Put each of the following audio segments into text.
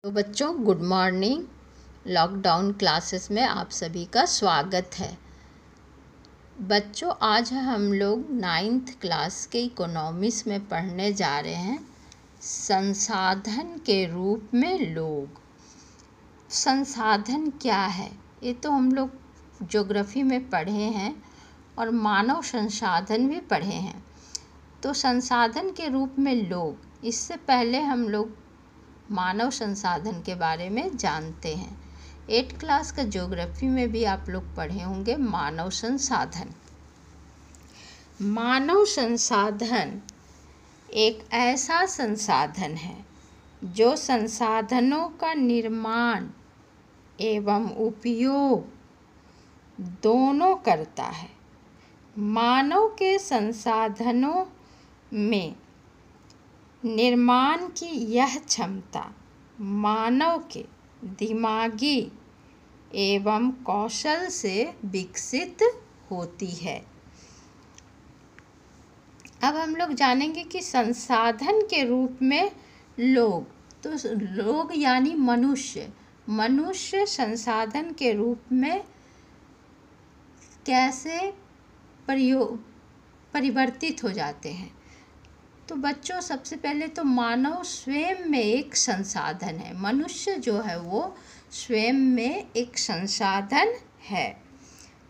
तो बच्चों good morning. Lockdown classes में आप सभी का स्वागत है। बच्चों आज हम लोग 9th क्लास के इकोनॉमिक्स में पढ़ने जा रहे हैं संसाधन के रूप में लोग। संसाधन क्या है ये तो हम लोग ज्योग्राफी में पढ़े हैं और मानव संसाधन भी पढ़े हैं। तो संसाधन के रूप में लोग, इससे पहले हम लोग मानव संसाधन के बारे में जानते हैं। 8th क्लास का ज्योग्राफी में भी आप लोग पढ़े होंगे मानव संसाधन। मानव संसाधन एक ऐसा संसाधन है जो संसाधनों का निर्माण एवं उपयोग दोनों करता है। मानव के संसाधनों में निर्माण की यह क्षमता मानव के दिमागी एवं कौशल से विकसित होती है। अब हम लोग जानेंगे कि संसाधन के रूप में लोग, तो लोग यानी मनुष्य संसाधन के रूप में कैसे परिवर्तित हो जाते हैं। तो बच्चों सबसे पहले तो मानव स्वयं में एक संसाधन है। मनुष्य जो है वो स्वयं में एक संसाधन है।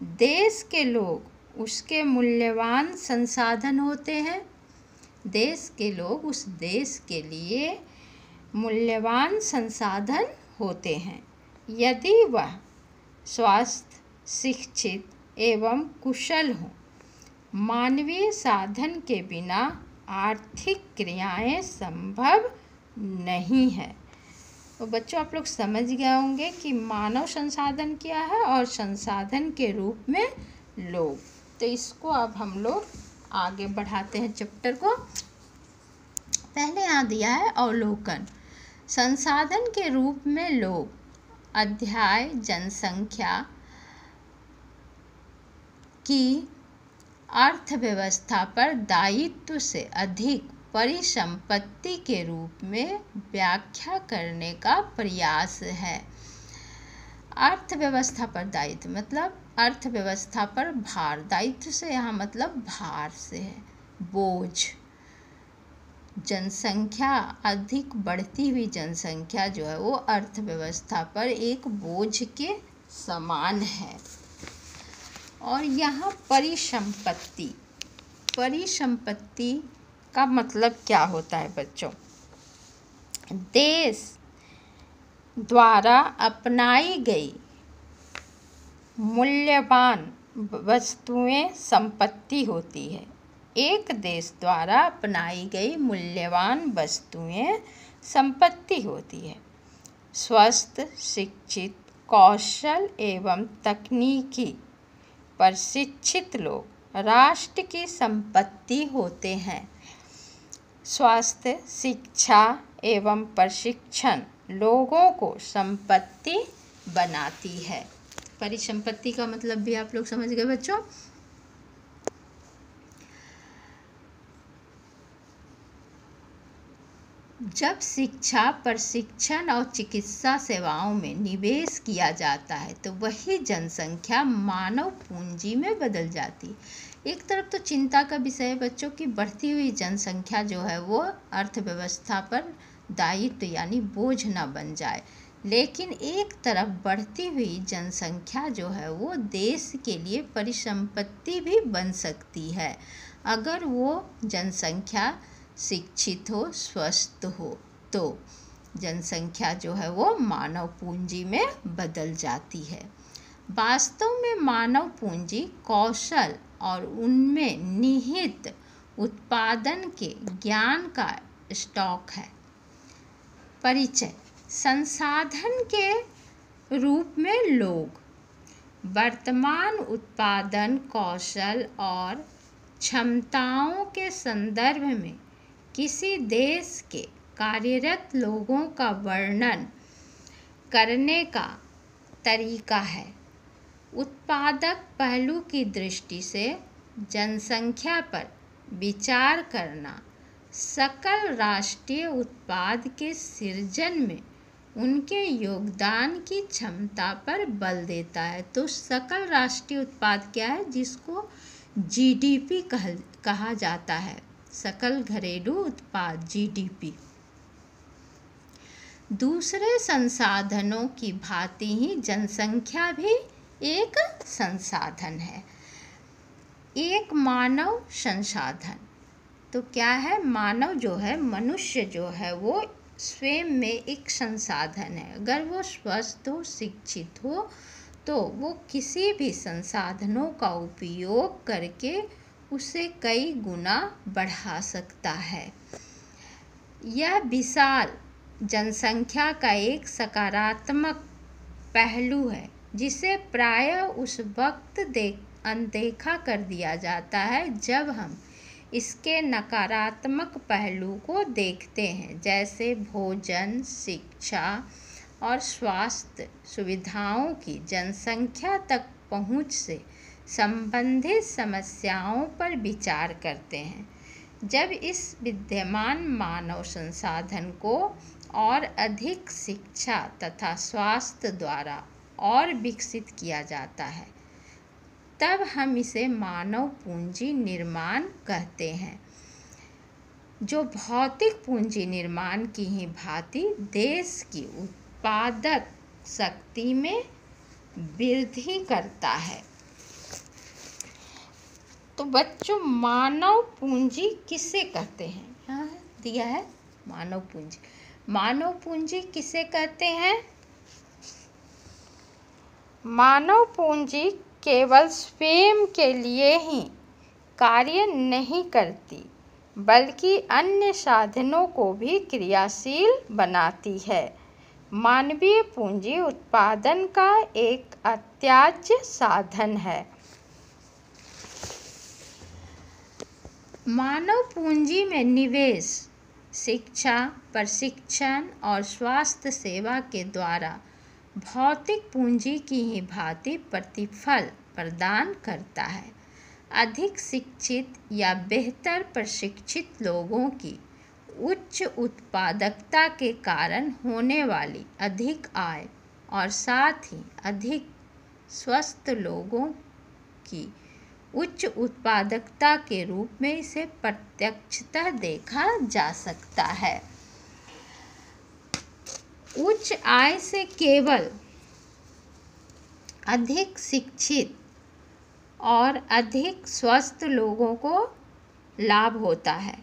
देश के लोग उसके मूल्यवान संसाधन होते हैं। देश के लोग उस देश के लिए मूल्यवान संसाधन होते हैं। यदि वह स्वस्थ, शिक्षित एवं कुशल हो। मानवीय साधन के बिना आर्थिक क्रियाएं संभव नहीं है। तो बच्चों आप लोग समझ गए होंगे कि मानव संसाधन क्या है और संसाधन के रूप में लोग। तो इसको अब हम लोग आगे बढ़ाते हैं चैप्टर को। पहले यहाँ दिया है अवलोकन। संसाधन के रूप में लोग अध्याय जनसंख्या की अर्थव्यवस्था पर दायित्व से अधिक परिसंपत्ति के रूप में व्याख्या करने का प्रयास है। अर्थव्यवस्था पर दायित्व मतलब अर्थव्यवस्था पर भार। दायित्व से यहाँ मतलब भार से है, बोझ। जनसंख्या, अधिक बढ़ती हुई जनसंख्या जो है वो अर्थव्यवस्था पर एक बोझ के समान है। और यहाँ परिसंपत्ति का मतलब क्या होता है बच्चों? देश द्वारा अपनाई गई मूल्यवान वस्तुएं संपत्ति होती है। एक देश द्वारा अपनाई गई मूल्यवान वस्तुएं संपत्ति होती है। स्वस्थ, शिक्षित, कौशल एवं तकनीकी प्रशिक्षित लोग राष्ट्र की संपत्ति होते हैं। स्वास्थ्य, शिक्षा एवं प्रशिक्षण लोगों को संपत्ति बनाती है। परिसंपत्ति का मतलब भी आप लोग समझ गए बच्चों। जब शिक्षा, प्रशिक्षण और चिकित्सा सेवाओं में निवेश किया जाता है तो वही जनसंख्या मानव पूंजी में बदल जाती। एक तरफ तो चिंता का विषय है बच्चों की बढ़ती हुई जनसंख्या जो है वो अर्थव्यवस्था पर दायित्व यानी बोझ ना बन जाए, लेकिन एक तरफ बढ़ती हुई जनसंख्या जो है वो देश के लिए परिसंपत्ति भी बन सकती है अगर वो जनसंख्या शिक्षित हो, स्वस्थ हो। तो जनसंख्या जो है वो मानव पूंजी में बदल जाती है। वास्तव में मानव पूंजी कौशल और उनमें निहित उत्पादन के ज्ञान का स्टॉक है। परिचय। संसाधन के रूप में लोग वर्तमान उत्पादन कौशल और क्षमताओं के संदर्भ में किसी देश के कार्यरत लोगों का वर्णन करने का तरीका है। उत्पादक पहलू की दृष्टि से जनसंख्या पर विचार करना सकल राष्ट्रीय उत्पाद के सृजन में उनके योगदान की क्षमता पर बल देता है। तो सकल राष्ट्रीय उत्पाद क्या है, जिसको जीडीपी कहा जाता है, सकल घरेलू उत्पाद जीडीपी। दूसरे संसाधनों की भांति ही जनसंख्या भी एक संसाधन है, एक मानव संसाधन। तो क्या है, मानव जो है, मनुष्य जो है, वो स्वयं में एक संसाधन है। अगर वो स्वस्थ हो, शिक्षित हो, तो वो किसी भी संसाधनों का उपयोग करके उसे कई गुना बढ़ा सकता है। यह विशाल जनसंख्या का एक सकारात्मक पहलू है, जिसे प्रायः उस वक्त अनदेखा कर दिया जाता है जब हम इसके नकारात्मक पहलू को देखते हैं, जैसे भोजन, शिक्षा और स्वास्थ्य सुविधाओं की जनसंख्या तक पहुंच से संबंधित समस्याओं पर विचार करते हैं। जब इस विद्यमान मानव संसाधन को और अधिक शिक्षा तथा स्वास्थ्य द्वारा और विकसित किया जाता है, तब हम इसे मानव पूंजी निर्माण कहते हैं, जो भौतिक पूंजी निर्माण की ही भांति देश की उत्पादक शक्ति में वृद्धि करता है। तो बच्चों, मानव पूंजी किसे कहते हैं? यहाँ दिया है मानव पूंजी। मानव पूंजी किसे कहते हैं? मानव पूंजी केवल स्वयं के लिए ही कार्य नहीं करती, बल्कि अन्य साधनों को भी क्रियाशील बनाती है। मानवीय पूंजी उत्पादन का एक अत्याज्य साधन है। मानव पूंजी में निवेश शिक्षा, प्रशिक्षण और स्वास्थ्य सेवा के द्वारा भौतिक पूंजी की ही भांति प्रतिफल प्रदान करता है। अधिक शिक्षित या बेहतर प्रशिक्षित लोगों की उच्च उत्पादकता के कारण होने वाली अधिक आय और साथ ही अधिक स्वस्थ लोगों की उच्च उत्पादकता के रूप में इसे प्रत्यक्षतः देखा जा सकता है। उच्च आय से केवल अधिक शिक्षित और अधिक स्वस्थ लोगों को लाभ होता है,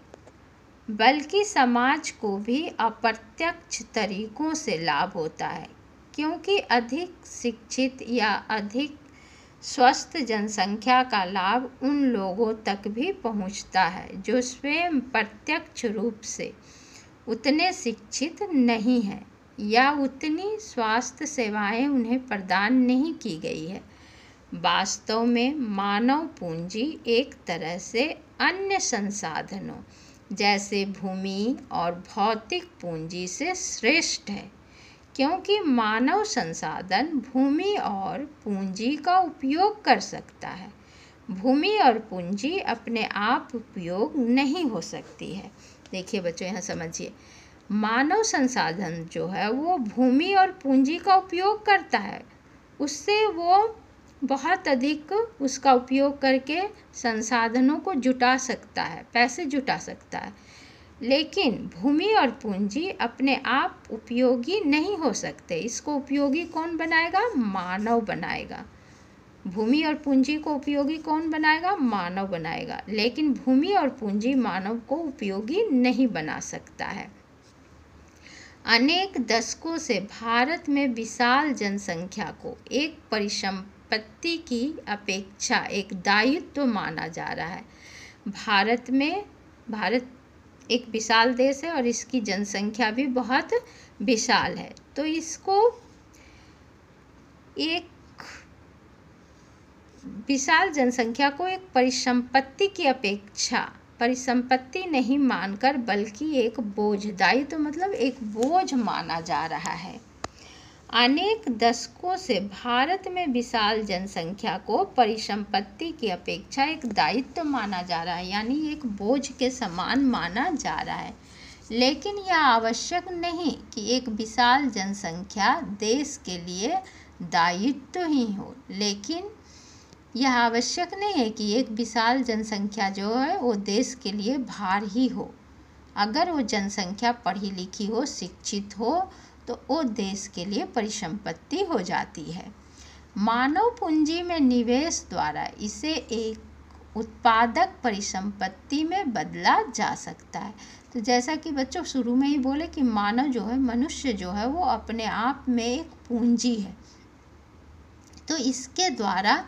बल्कि समाज को भी अप्रत्यक्ष तरीकों से लाभ होता है, क्योंकि अधिक शिक्षित या अधिक स्वस्थ जनसंख्या का लाभ उन लोगों तक भी पहुंचता है जो स्वयं प्रत्यक्ष रूप से उतने शिक्षित नहीं हैं या उतनी स्वास्थ्य सेवाएं उन्हें प्रदान नहीं की गई है। वास्तव में मानव पूंजी एक तरह से अन्य संसाधनों जैसे भूमि और भौतिक पूंजी से श्रेष्ठ है, क्योंकि मानव संसाधन भूमि और पूंजी का उपयोग कर सकता है। भूमि और पूंजी अपने आप उपयोग नहीं हो सकती है। देखिए बच्चों, यहाँ समझिए, मानव संसाधन जो है वो भूमि और पूंजी का उपयोग करता है, उससे वो बहुत अधिक उसका उपयोग करके संसाधनों को जुटा सकता है, पैसे जुटा सकता है। लेकिन भूमि और पूंजी अपने आप उपयोगी नहीं हो सकते। इसको उपयोगी कौन बनाएगा? मानव बनाएगा। भूमि और पूंजी को उपयोगी कौन बनाएगा? मानव बनाएगा। लेकिन भूमि और पूंजी मानव को उपयोगी नहीं बना सकता है। अनेक दशकों से भारत में विशाल जनसंख्या को एक परिसंपत्ति की अपेक्षा एक दायित्व माना जा रहा है। भारत एक विशाल देश है और इसकी जनसंख्या भी बहुत विशाल है, तो इसको एक विशाल जनसंख्या को एक परिसंपत्ति की अपेक्षा परिसंपत्ति नहीं मानकर बल्कि एक बोझ, दायित्व मतलब एक बोझ माना जा रहा है। अनेक दशकों से भारत में विशाल जनसंख्या को परिसंपत्ति की अपेक्षा एक दायित्व माना जा रहा है, यानी एक बोझ के समान माना जा रहा है। लेकिन यह आवश्यक नहीं कि एक विशाल जनसंख्या देश के लिए दायित्व ही हो। लेकिन यह आवश्यक नहीं है कि एक विशाल जनसंख्या जो है वो देश के लिए भार ही हो। अगर वो जनसंख्या पढ़ी लिखी हो, शिक्षित हो, तो वो देश के लिए परिसंपत्ति हो जाती है। मानव पूंजी में निवेश द्वारा इसे एक उत्पादक परिसंपत्ति में बदला जा सकता है। तो जैसा कि बच्चों शुरू में ही बोले कि मानव जो है, मनुष्य जो है, वो अपने आप में एक पूंजी है। तो इसके द्वारा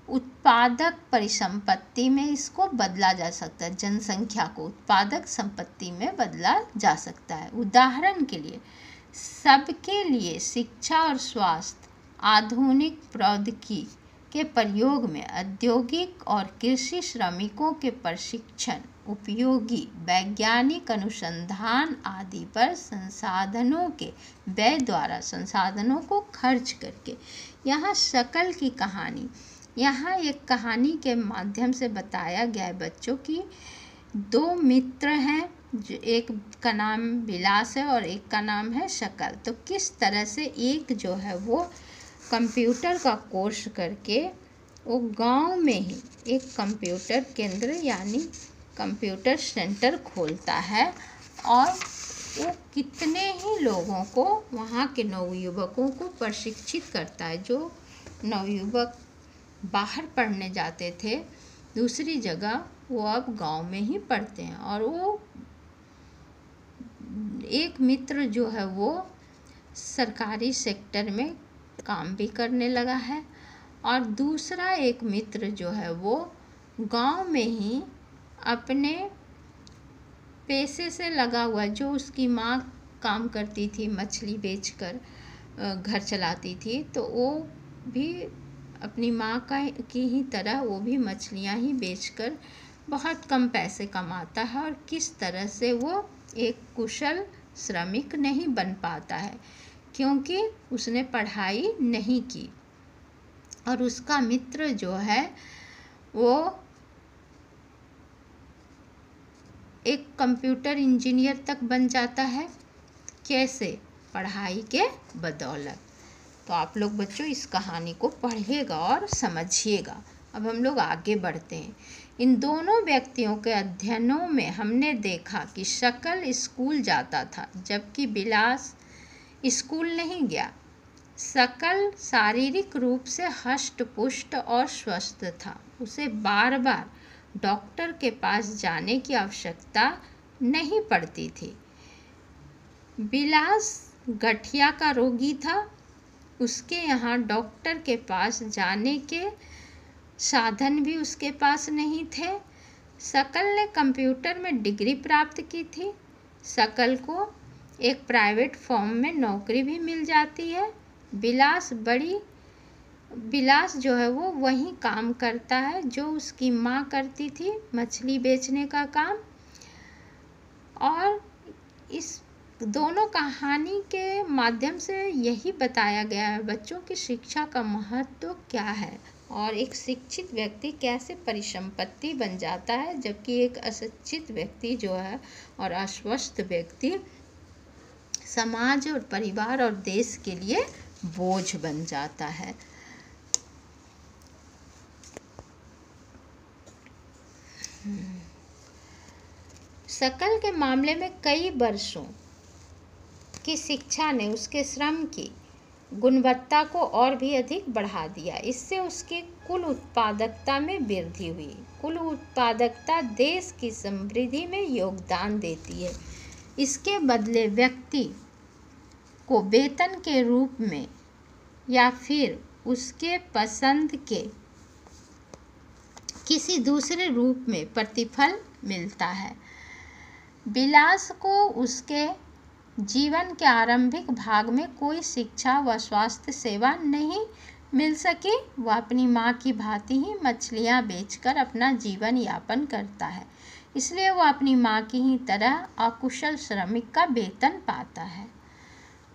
उत्पादक परिसंपत्ति में इसको बदला जा सकता है। जनसंख्या को उत्पादक संपत्ति में बदला जा सकता है। उदाहरण के लिए सबके लिए शिक्षा और स्वास्थ्य, आधुनिक प्रौद्योगिकी के प्रयोग में औद्योगिक और कृषि श्रमिकों के प्रशिक्षण, उपयोगी वैज्ञानिक अनुसंधान आदि पर संसाधनों के व्यय द्वारा संसाधनों को खर्च करके। यहाँ शकल की कहानी, यहाँ एक कहानी के माध्यम से बताया गया है बच्चों की दो मित्र हैं, जो एक का नाम विलास है और एक का नाम है शकल। तो किस तरह से एक जो है वो कंप्यूटर का कोर्स करके वो गांव में ही एक कंप्यूटर केंद्र यानी कंप्यूटर सेंटर खोलता है और वो कितने ही लोगों को, वहाँ के नवयुवकों को प्रशिक्षित करता है। जो नवयुवक बाहर पढ़ने जाते थे दूसरी जगह, वो अब गांव में ही पढ़ते हैं। और वो एक मित्र जो है वो सरकारी सेक्टर में काम भी करने लगा है और दूसरा एक मित्र जो है वो गांव में ही अपने पैसे से लगा हुआ है। जो उसकी माँ काम करती थी, मछली बेचकर घर चलाती थी, तो वो भी अपनी माँ की ही तरह वो भी मछलियाँ ही बेचकर बहुत कम पैसे कमाता है। और किस तरह से वो एक कुशल श्रमिक नहीं बन पाता है क्योंकि उसने पढ़ाई नहीं की। और उसका मित्र जो है वो एक कंप्यूटर इंजीनियर तक बन जाता है। कैसे? पढ़ाई के बदौलत। तो आप लोग बच्चों इस कहानी को पढ़िएगा और समझिएगा। अब हम लोग आगे बढ़ते हैं। इन दोनों व्यक्तियों के अध्ययनों में हमने देखा कि शकल स्कूल जाता था जबकि विलास स्कूल नहीं गया। शकल शारीरिक रूप से हष्ट-पुष्ट और स्वस्थ था। उसे बार बार डॉक्टर के पास जाने की आवश्यकता नहीं पड़ती थी। विलास गठिया का रोगी था। उसके यहाँ डॉक्टर के पास जाने के साधन भी उसके पास नहीं थे। शकल ने कंप्यूटर में डिग्री प्राप्त की थी। शकल को एक प्राइवेट फर्म में नौकरी भी मिल जाती है। विलास जो है वो वही काम करता है जो उसकी माँ करती थी, मछली बेचने का काम। और इस दोनों कहानी के माध्यम से यही बताया गया है बच्चों की शिक्षा का महत्व क्या है और एक शिक्षित व्यक्ति कैसे परिसंपत्ति बन जाता है, जबकि एक अशिक्षित व्यक्ति जो है और अस्वस्थ व्यक्ति समाज और परिवार और देश के लिए बोझ बन जाता है। शकल के मामले में कई वर्षों की शिक्षा ने उसके श्रम की गुणवत्ता को और भी अधिक बढ़ा दिया। इससे उसकी कुल उत्पादकता में वृद्धि हुई। कुल उत्पादकता देश की समृद्धि में योगदान देती है। इसके बदले व्यक्ति को वेतन के रूप में या फिर उसके पसंद के किसी दूसरे रूप में प्रतिफल मिलता है। विलास को उसके जीवन के आरंभिक भाग में कोई शिक्षा व स्वास्थ्य सेवा नहीं मिल सकी। वह अपनी माँ की भांति ही मछलियाँ बेचकर अपना जीवन यापन करता है, इसलिए वह अपनी माँ की ही तरह अकुशल श्रमिक का वेतन पाता है।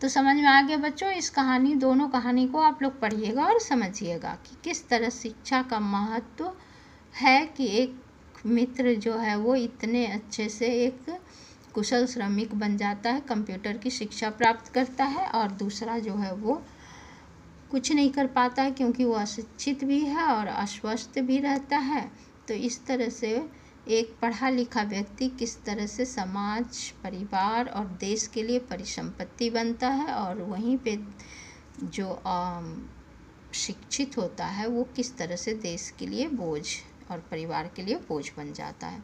तो समझ में आ गया बच्चों। इस कहानी, दोनों कहानी को आप लोग पढ़िएगा और समझिएगा कि किस तरह शिक्षा का महत्व है कि एक मित्र जो है वो इतने अच्छे से एक कुशल श्रमिक बन जाता है, कंप्यूटर की शिक्षा प्राप्त करता है, और दूसरा जो है वो कुछ नहीं कर पाता है क्योंकि वो अशिक्षित भी है और अस्वस्थ भी रहता है। तो इस तरह से एक पढ़ा लिखा व्यक्ति किस तरह से समाज, परिवार और देश के लिए परिसंपत्ति बनता है, और वहीं पे जो शिक्षित होता है वो किस तरह से देश के लिए बोझ और परिवार के लिए बोझ बन जाता है।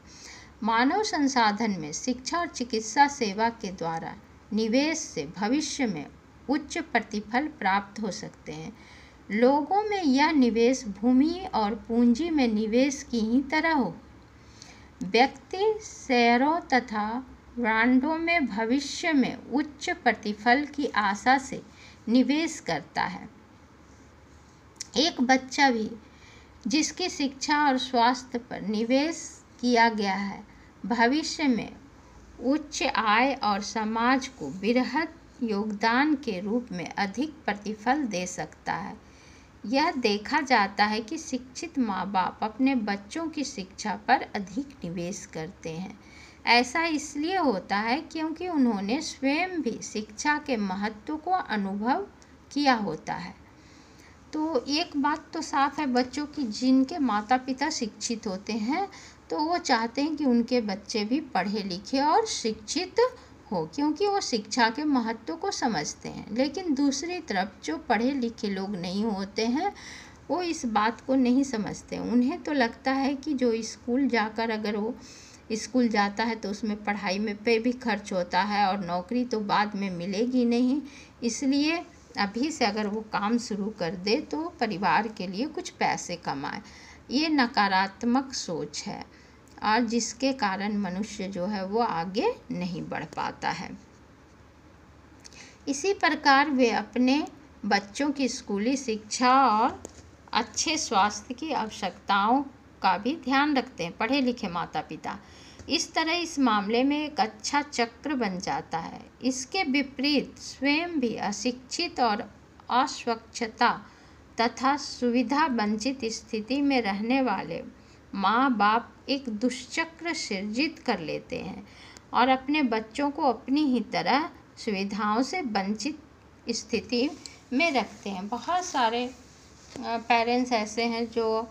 मानव संसाधन में शिक्षा और चिकित्सा सेवा के द्वारा निवेश से भविष्य में उच्च प्रतिफल प्राप्त हो सकते हैं। लोगों में यह निवेश भूमि और पूंजी में निवेश की ही तरह हो। व्यक्ति शेयरों तथा बॉन्डों में भविष्य में उच्च प्रतिफल की आशा से निवेश करता है। एक बच्चा भी जिसकी शिक्षा और स्वास्थ्य पर निवेश किया गया है, भविष्य में उच्च आय और समाज को बृहद योगदान के रूप में अधिक प्रतिफल दे सकता है। यह देखा जाता है कि शिक्षित माँ बाप अपने बच्चों की शिक्षा पर अधिक निवेश करते हैं। ऐसा इसलिए होता है क्योंकि उन्होंने स्वयं भी शिक्षा के महत्व को अनुभव किया होता है। तो एक बात तो साफ है बच्चों की, जिनके माता पिता शिक्षित होते हैं तो वो चाहते हैं कि उनके बच्चे भी पढ़े लिखे और शिक्षित हो, क्योंकि वो शिक्षा के महत्व को समझते हैं। लेकिन दूसरी तरफ जो पढ़े लिखे लोग नहीं होते हैं वो इस बात को नहीं समझते। उन्हें तो लगता है कि जो स्कूल जाकर, अगर वो स्कूल जाता है तो उसमें पढ़ाई में पे भी खर्च होता है और नौकरी तो बाद में मिलेगी नहीं, इसलिए अभी से अगर वो काम शुरू कर दे तो परिवार के लिए कुछ पैसे कमाए। ये नकारात्मक सोच है और जिसके कारण मनुष्य जो है वो आगे नहीं बढ़ पाता है। इसी प्रकार वे अपने बच्चों की स्कूली शिक्षा और अच्छे स्वास्थ्य की आवश्यकताओं का भी ध्यान रखते हैं, पढ़े लिखे माता पिता। इस तरह इस मामले में एक अच्छा चक्र बन जाता है। इसके विपरीत स्वयं भी अशिक्षित और अस्वच्छता तथा सुविधा वंचित स्थिति में रहने वाले माँ बाप एक दुष्चक्र सृजित कर लेते हैं और अपने बच्चों को अपनी ही तरह सुविधाओं से वंचित स्थिति में रखते हैं। बहुत सारे पेरेंट्स ऐसे हैं जो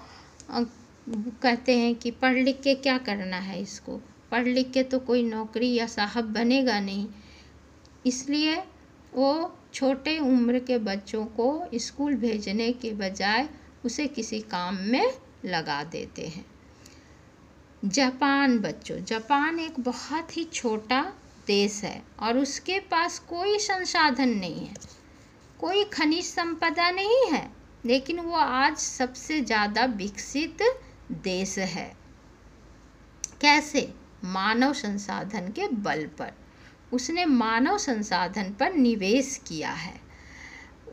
कहते हैं कि पढ़ लिख के क्या करना है, इसको पढ़ लिख के तो कोई नौकरी या साहब बनेगा नहीं, इसलिए वो छोटे उम्र के बच्चों को स्कूल भेजने के बजाय उसे किसी काम में लगा देते हैं। जापान बच्चों, जापान एक बहुत ही छोटा देश है और उसके पास कोई संसाधन नहीं है, कोई खनिज संपदा नहीं है, लेकिन वो आज सबसे ज़्यादा विकसित देश है। कैसे? मानव संसाधन के बल पर। उसने मानव संसाधन पर निवेश किया है।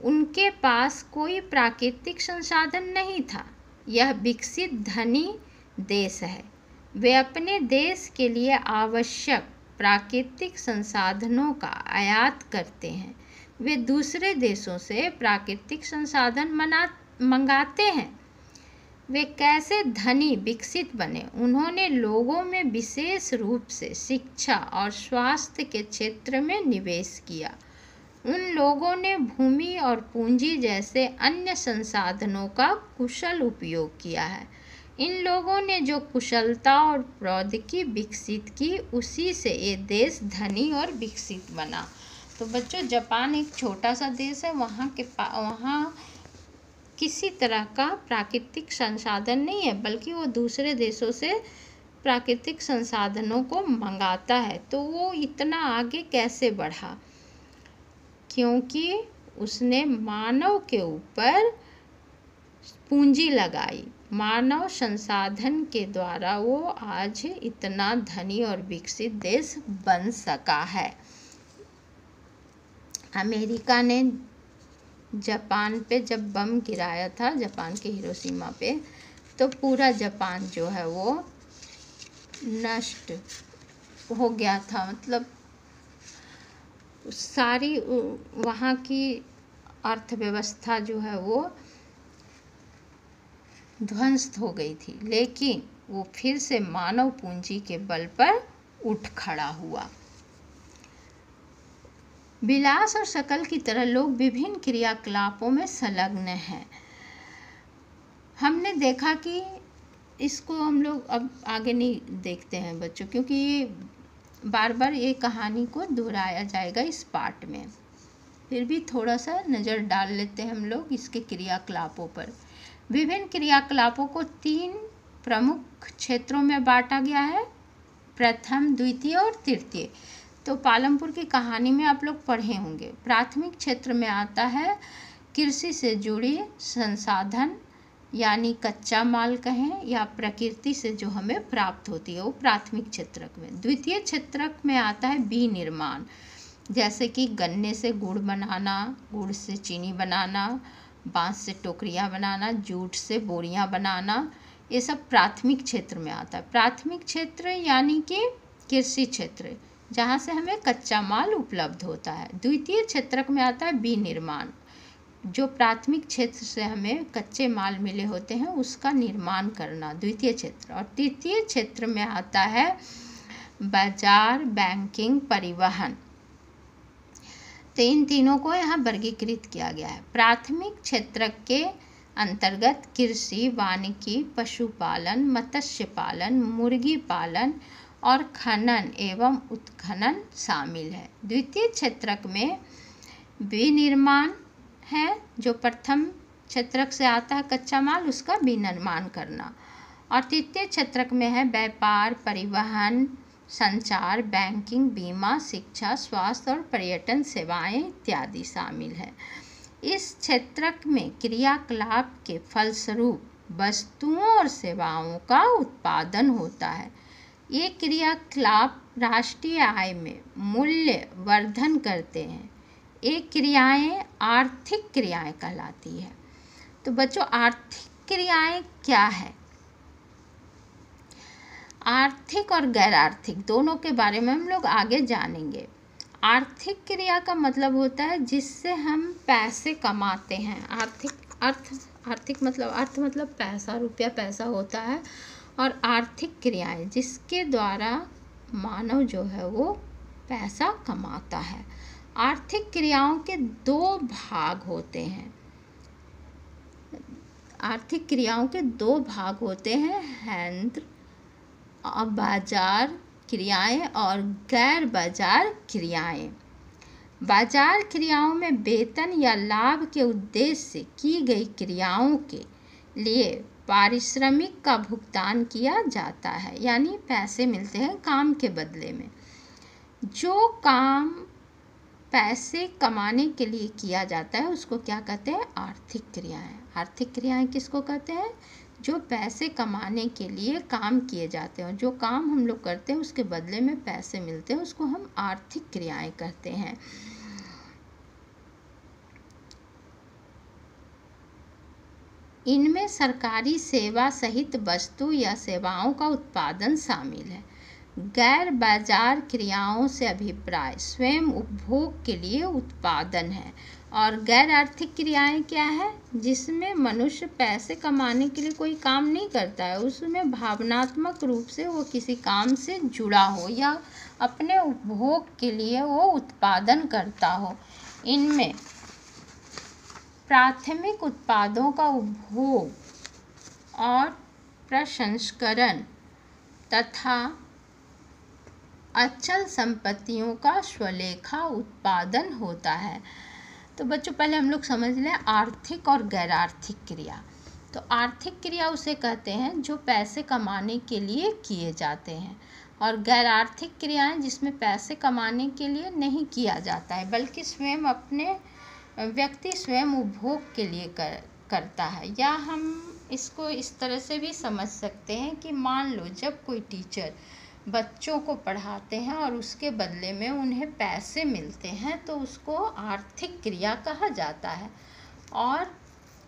उनके पास कोई प्राकृतिक संसाधन नहीं था। यह विकसित धनी देश है। वे अपने देश के लिए आवश्यक प्राकृतिक संसाधनों का आयात करते हैं। वे दूसरे देशों से प्राकृतिक संसाधन मंगाते हैं। वे कैसे धनी विकसित बने? उन्होंने लोगों में विशेष रूप से शिक्षा और स्वास्थ्य के क्षेत्र में निवेश किया। उन लोगों ने भूमि और पूंजी जैसे अन्य संसाधनों का कुशल उपयोग किया है। इन लोगों ने जो कुशलता और प्रौद्योगिकी विकसित की, उसी से ये देश धनी और विकसित बना। तो बच्चों, जापान एक छोटा सा देश है। वहाँ किसी तरह का प्राकृतिक संसाधन नहीं है, बल्कि वो दूसरे देशों से प्राकृतिक संसाधनों को मंगाता है। तो वो इतना आगे कैसे बढ़ा? क्योंकि उसने मानव के ऊपर पूंजी लगाई। मानव संसाधन के द्वारा वो आज इतना धनी और विकसित देश बन सका है। अमेरिका ने जापान पे जब बम गिराया था, जापान के हिरोशिमा पे, तो पूरा जापान जो है वो नष्ट हो गया था। मतलब सारी वहाँ की अर्थव्यवस्था जो है वो ध्वंस हो गई थी, लेकिन वो फिर से मानव पूंजी के बल पर उठ खड़ा हुआ। विलास और शकल की तरह लोग विभिन्न क्रियाकलापों में संलग्न हैं। हमने देखा कि इसको हम लोग अब आगे नहीं देखते हैं बच्चों, क्योंकि ये बार बार ये कहानी को दोहराया जाएगा इस पार्ट में। फिर भी थोड़ा सा नज़र डाल लेते हैं हम लोग इसके क्रियाकलापों पर। विभिन्न क्रियाकलापों को 3 प्रमुख क्षेत्रों में बांटा गया है, प्रथम, द्वितीय और तृतीय। तो पालमपुर की कहानी में आप लोग पढ़े होंगे। प्राथमिक क्षेत्र में आता है कृषि से जुड़ी संसाधन, यानी कच्चा माल कहें या प्रकृति से जो हमें प्राप्त होती है, वो प्राथमिक क्षेत्रक में। द्वितीय क्षेत्रक में आता है विनिर्माण, जैसे कि गन्ने से गुड़ बनाना, गुड़ से चीनी बनाना, बांस से टोकरियाँ बनाना, जूट से बोरियाँ बनाना, ये सब प्राथमिक क्षेत्र में आता है। प्राथमिक क्षेत्र यानी कि कृषि क्षेत्र, जहाँ से हमें कच्चा माल उपलब्ध होता है। द्वितीय क्षेत्रक में आता है विनिर्माण, जो प्राथमिक क्षेत्र से हमें कच्चे माल मिले होते हैं उसका निर्माण करना, द्वितीय क्षेत्र। और तृतीय क्षेत्र में आता है बाजार, बैंकिंग, परिवहन। तो इन तीनों को यहाँ वर्गीकृत किया गया है। प्राथमिक क्षेत्र के अंतर्गत कृषि, वानिकी, पशुपालन, मत्स्य पालन, मुर्गी पालन और खनन एवं उत्खनन शामिल है। द्वितीय क्षेत्रक में विनिर्माण है, जो प्रथम क्षेत्रक से आता है कच्चा माल, उसका विनिर्माण करना। और तृतीय क्षेत्रक में है व्यापार, परिवहन, संचार, बैंकिंग, बीमा, शिक्षा, स्वास्थ्य और पर्यटन सेवाएं इत्यादि शामिल है। इस क्षेत्रक में क्रियाकलाप के फलस्वरूप वस्तुओं और सेवाओं का उत्पादन होता है। ये क्रियाकलाप राष्ट्रीय आय में मूल्य वर्धन करते हैं। ये क्रियाएं आर्थिक क्रियाएं कहलाती है। तो बच्चों, आर्थिक क्रियाएं क्या है? आर्थिक और गैर आर्थिक दोनों के बारे में हम लोग आगे जानेंगे। आर्थिक क्रिया का मतलब होता है जिससे हम पैसे कमाते हैं। आर्थिक मतलब पैसा, रुपया पैसा होता है। और आर्थिक क्रियाएं जिसके द्वारा मानव जो है वो पैसा कमाता है। आर्थिक क्रियाओं के 2 भाग होते हैं। आर्थिक क्रियाओं के 2 भाग होते हैं, हैंद्र बाजार क्रियाएं और गैर बाजार क्रियाएं। बाजार क्रियाओं में वेतन या लाभ के उद्देश्य से की गई क्रियाओं के लिए पारिश्रमिक का भुगतान किया जाता है, यानी पैसे मिलते हैं काम के बदले में। जो काम पैसे कमाने के लिए किया जाता है उसको क्या कहते हैं? आर्थिक क्रियाएं। आर्थिक क्रियाएं किसको कहते हैं? जो पैसे कमाने के लिए काम किए जाते हैं, जो काम हम लोग करते हैं उसके बदले में पैसे मिलते हैं, उसको हम आर्थिक क्रियाएं कहते हैं। इनमें सरकारी सेवा सहित वस्तु या सेवाओं का उत्पादन शामिल है। गैर बाजार क्रियाओं से अभिप्राय स्वयं उपभोग के लिए उत्पादन है। और गैर आर्थिक क्रियाएं क्या है? जिसमें मनुष्य पैसे कमाने के लिए कोई काम नहीं करता है, उसमें भावनात्मक रूप से वो किसी काम से जुड़ा हो या अपने उपभोग के लिए वो उत्पादन करता हो। इनमें प्राथमिक उत्पादों का उपभोग और प्रसंस्करण तथा अचल संपत्तियों का स्वलेखा उत्पादन होता है। तो बच्चों, पहले हम लोग समझ लें आर्थिक और गैर आर्थिक क्रिया। तो आर्थिक क्रिया उसे कहते हैं जो पैसे कमाने के लिए किए जाते हैं, और गैर आर्थिक क्रियाएं जिसमें पैसे कमाने के लिए नहीं किया जाता है बल्कि व्यक्ति स्वयं उपभोग के लिए करता है। या हम इसको इस तरह से भी समझ सकते हैं कि मान लो जब कोई टीचर बच्चों को पढ़ाते हैं और उसके बदले में उन्हें पैसे मिलते हैं तो उसको आर्थिक क्रिया कहा जाता है। और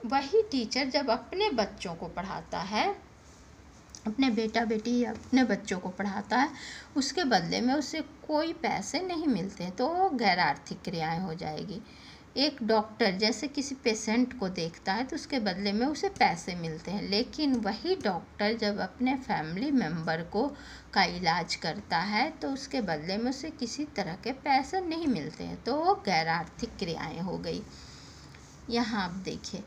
वही टीचर जब अपने बच्चों को पढ़ाता है, अपने बेटा बेटी या अपने बच्चों को पढ़ाता है, उसके बदले में उसे कोई पैसे नहीं मिलते, तो वो गैर आर्थिक क्रियाएं हो जाएगी। एक डॉक्टर जैसे किसी पेशेंट को देखता है तो उसके बदले में उसे पैसे मिलते हैं, लेकिन वही डॉक्टर जब अपने फैमिली मेम्बर का इलाज करता है तो उसके बदले में उसे किसी तरह के पैसे नहीं मिलते हैं, तो वो गैर आर्थिक क्रियाएं हो गई। यहाँ आप देखिए,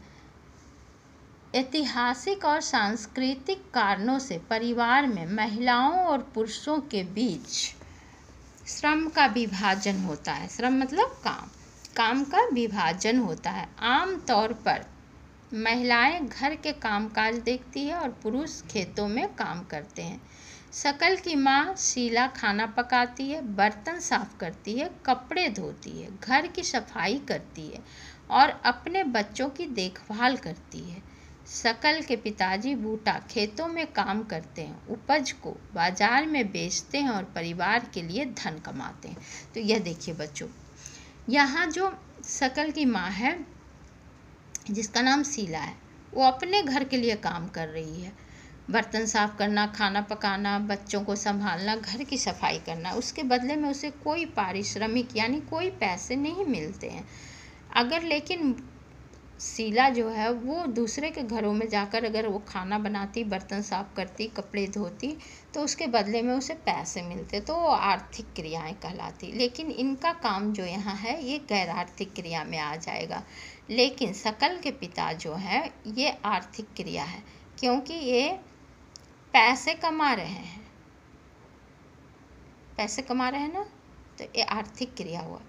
ऐतिहासिक और सांस्कृतिक कारणों से परिवार में महिलाओं और पुरुषों के बीच श्रम का विभाजन होता है। श्रम मतलब काम का विभाजन होता है। आम तौर पर महिलाएं घर के कामकाज देखती है और पुरुष खेतों में काम करते हैं। शकल की माँ शीला खाना पकाती है, बर्तन साफ करती है, कपड़े धोती है, घर की सफाई करती है और अपने बच्चों की देखभाल करती है। शकल के पिताजी बूटा खेतों में काम करते हैं, उपज को बाजार में बेचते हैं और परिवार के लिए धन कमाते हैं। तो यह देखिए बच्चों, यहाँ जो शकल की माँ है जिसका नाम शीला है, वो अपने घर के लिए काम कर रही है। बर्तन साफ करना, खाना पकाना, बच्चों को संभालना, घर की सफाई करना, उसके बदले में उसे कोई पारिश्रमिक यानी कोई पैसे नहीं मिलते हैं। अगर लेकिन शीला जो है वो दूसरे के घरों में जाकर अगर वो खाना बनाती, बर्तन साफ करती, कपड़े धोती, तो उसके बदले में उसे पैसे मिलते, तो वो आर्थिक क्रियाएं कहलाती। लेकिन इनका काम जो यहाँ है ये गैर आर्थिक क्रिया में आ जाएगा। लेकिन शकल के पिता जो है ये आर्थिक क्रिया है, क्योंकि ये पैसे कमा रहे हैं, पैसे कमा रहे हैं ना, तो ये आर्थिक क्रिया हुआ।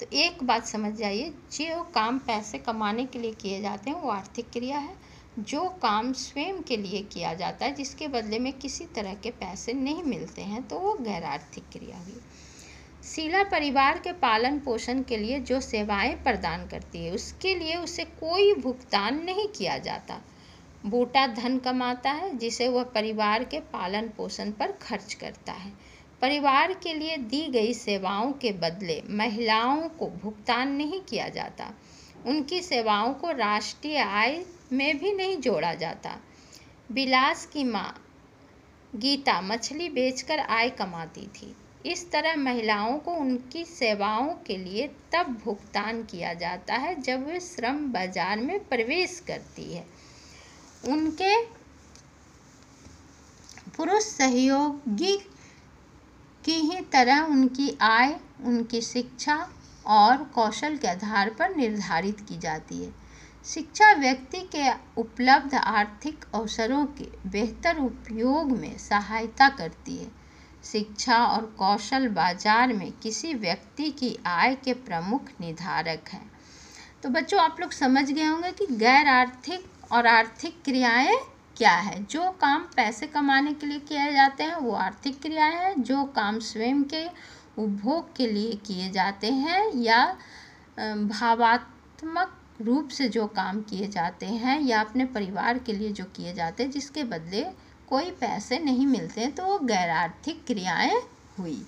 तो एक बात समझ जाइए, जो काम पैसे कमाने के लिए किए जाते हैं वो आर्थिक क्रिया है। जो काम स्वयं के लिए किया जाता है जिसके बदले में किसी तरह के पैसे नहीं मिलते हैं तो वो गैर आर्थिक क्रिया हुई। शीला परिवार के पालन पोषण के लिए जो सेवाएं प्रदान करती है उसके लिए उसे कोई भुगतान नहीं किया जाता। बूटा धन कमाता है जिसे वह परिवार के पालन पोषण पर खर्च करता है। परिवार के लिए दी गई सेवाओं के बदले महिलाओं को भुगतान नहीं किया जाता। उनकी सेवाओं को राष्ट्रीय आय में भी नहीं जोड़ा जाता। बिलास की माँ गीता मछली बेचकर आय कमाती थी। इस तरह महिलाओं को उनकी सेवाओं के लिए तब भुगतान किया जाता है जब वे श्रम बाजार में प्रवेश करती है। उनके पुरुष सहयोगी की ही तरह उनकी आय उनकी शिक्षा और कौशल के आधार पर निर्धारित की जाती है। शिक्षा व्यक्ति के उपलब्ध आर्थिक अवसरों के बेहतर उपयोग में सहायता करती है। शिक्षा और कौशल बाजार में किसी व्यक्ति की आय के प्रमुख निर्धारक हैं। तो बच्चों आप लोग समझ गए होंगे कि गैर आर्थिक और आर्थिक क्रियाएं क्या है। जो काम पैसे कमाने के लिए किए जाते हैं वो आर्थिक क्रियाएं हैं। जो काम स्वयं के उपभोग के लिए किए जाते हैं या भावात्मक रूप से जो काम किए जाते हैं या अपने परिवार के लिए जो किए जाते हैं जिसके बदले कोई पैसे नहीं मिलते तो वो गैर आर्थिक क्रियाएं हुई।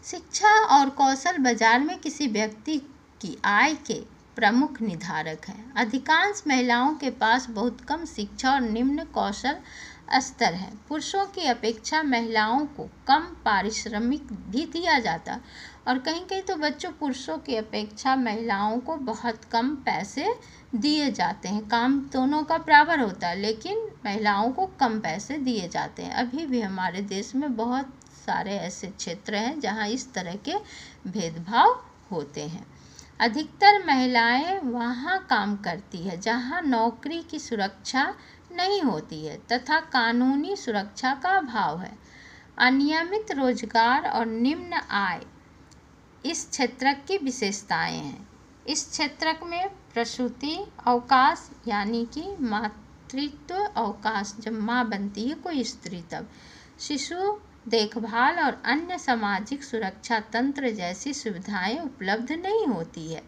शिक्षा और कौशल बाजार में किसी व्यक्ति की आय के प्रमुख निर्धारक हैं। अधिकांश महिलाओं के पास बहुत कम शिक्षा और निम्न कौशल स्तर है। पुरुषों की अपेक्षा महिलाओं को कम पारिश्रमिक भी दिया जाता और कहीं कहीं तो बच्चों पुरुषों की अपेक्षा महिलाओं को बहुत कम पैसे दिए जाते हैं। काम दोनों का बराबर होता है लेकिन महिलाओं को कम पैसे दिए जाते हैं। अभी भी हमारे देश में बहुत सारे ऐसे क्षेत्र हैं जहां इस तरह के भेदभाव होते हैं। अधिकतर महिलाएं वहां काम करती है जहां नौकरी की सुरक्षा नहीं होती है तथा कानूनी सुरक्षा का अभाव है। अनियमित रोजगार और निम्न आय इस क्षेत्र की विशेषताएं हैं। इस क्षेत्र में प्रसूति अवकाश यानी कि मातृत्व अवकाश, जब माँ बनती है कोई स्त्री तब, शिशु देखभाल और अन्य सामाजिक सुरक्षा तंत्र जैसी सुविधाएं उपलब्ध नहीं होती है।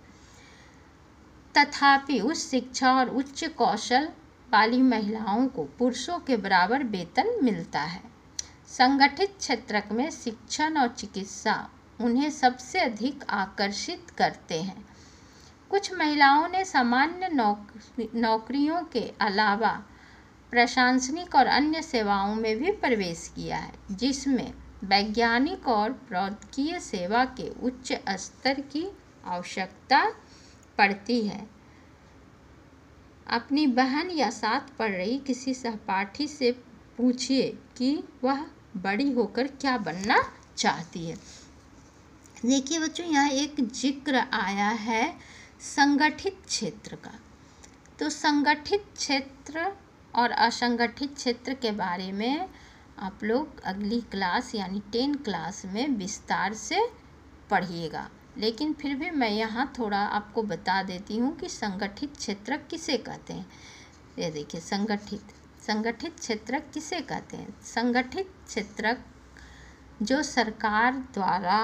तथापि उच्च शिक्षा और उच्च कौशल वाली महिलाओं को पुरुषों के बराबर वेतन मिलता है। संगठित क्षेत्र में शिक्षण और चिकित्सा उन्हें सबसे अधिक आकर्षित करते हैं। कुछ महिलाओं ने सामान्य नौकरियों के अलावा प्रशासनिक और अन्य सेवाओं में भी प्रवेश किया है जिसमें वैज्ञानिक और प्रौद्योगिकीय सेवा के उच्च स्तर की आवश्यकता पड़ती है। अपनी बहन या साथ पढ़ रही किसी सहपाठी से पूछिए कि वह बड़ी होकर क्या बनना चाहती है। देखिए बच्चों, यहाँ एक जिक्र आया है संगठित क्षेत्र का। तो संगठित क्षेत्र और असंगठित क्षेत्र के बारे में आप लोग अगली क्लास यानी 10 क्लास में विस्तार से पढ़िएगा। लेकिन फिर भी मैं यहाँ थोड़ा आपको बता देती हूँ कि संगठित क्षेत्र किसे कहते हैं। ये देखिए, संगठित क्षेत्र किसे कहते हैं। संगठित क्षेत्र जो सरकार द्वारा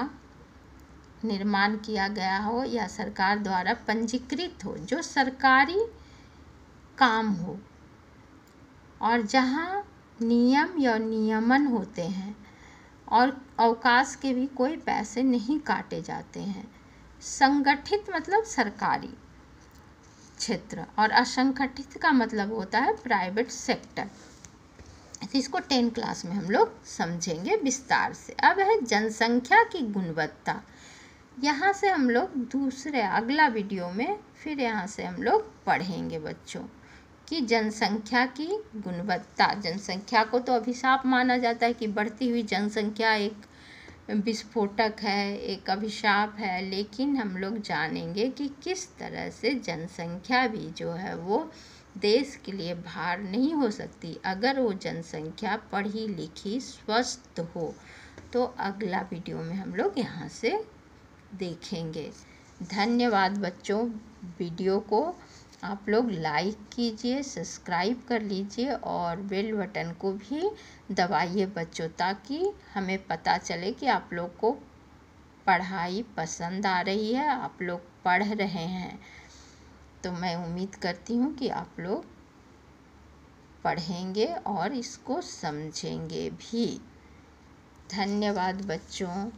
निर्माण किया गया हो या सरकार द्वारा पंजीकृत हो, जो सरकारी काम हो और जहाँ नियम या नियमन होते हैं और अवकाश के भी कोई पैसे नहीं काटे जाते हैं। संगठित मतलब सरकारी क्षेत्र और असंगठित का मतलब होता है प्राइवेट सेक्टर। इसको 10 क्लास में हम लोग समझेंगे विस्तार से। अब है जनसंख्या की गुणवत्ता। यहाँ से हम लोग अगला वीडियो में फिर यहाँ से हम लोग पढ़ेंगे बच्चों कि जनसंख्या की गुणवत्ता। जनसंख्या को तो अभिशाप माना जाता है कि बढ़ती हुई जनसंख्या एक विस्फोटक है, एक अभिशाप है, लेकिन हम लोग जानेंगे कि किस तरह से जनसंख्या भी जो है वो देश के लिए भार नहीं हो सकती अगर वो जनसंख्या पढ़ी लिखी स्वस्थ हो। तो अगला वीडियो में हम लोग यहाँ से देखेंगे। धन्यवाद बच्चों। वीडियो को आप लोग लाइक कीजिए, सब्सक्राइब कर लीजिए और बेल बटन को भी दबाइए बच्चों, ताकि हमें पता चले कि आप लोग को पढ़ाई पसंद आ रही है, आप लोग पढ़ रहे हैं। तो मैं उम्मीद करती हूँ कि आप लोग पढ़ेंगे और इसको समझेंगे भी। धन्यवाद बच्चों।